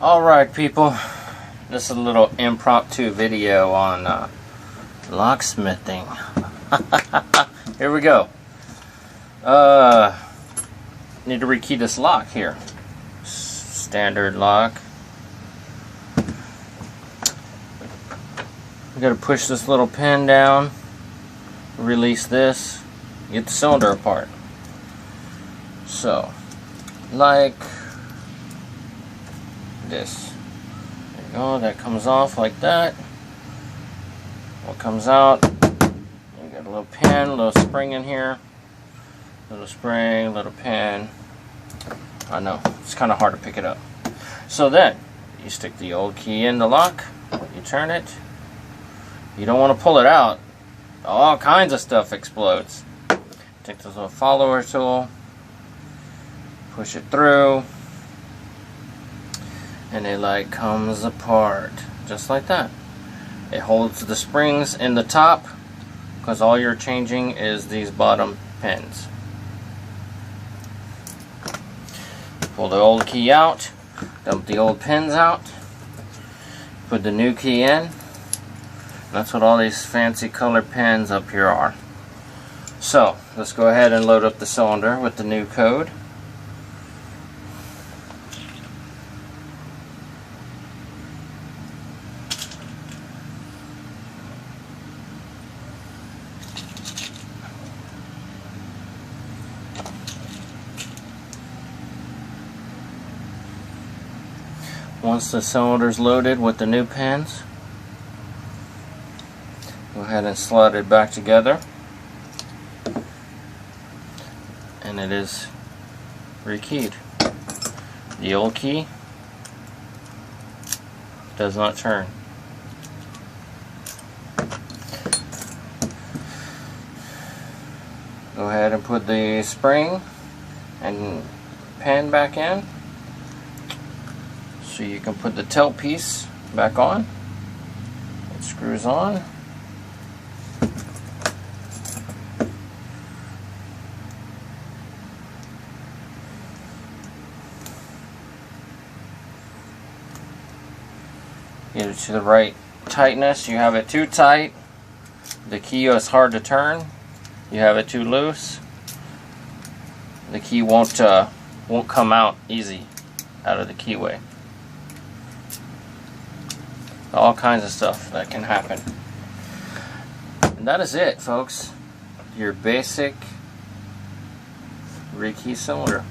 Alright people, this is a little impromptu video on locksmithing. Here we go. Need to rekey this lock here. Standard lock. We gotta push this little pin down, release this, get the cylinder apart. So, like this. There you go, that comes off like that. What comes out, you got a little pin, a little spring in here. Little spring, little pin. I know, it's kind of hard to pick it up. So then, you stick the old key in the lock, you turn it. You don't want to pull it out. All kinds of stuff explodes. Take this little follower tool, push it through, and it like comes apart just like that. It holds the springs in the top because all you're changing is these bottom pins. Pull the old key out, dump the old pins out, put the new key in. That's what all these fancy color pins up here are. So let's go ahead and load up the cylinder with the new code. Once the cylinder is loaded with the new pins, go ahead and slide it back together, and it is rekeyed. The old key does not turn. Go ahead and put the spring and pin back in so you can put the tail piece back on. It screws on. Get it to the right tightness. You have it too tight, the key is hard to turn. You have it too loose, the key won't come out easy out of the keyway. All kinds of stuff that can happen. And that is it, folks. Your basic rekey cylinder.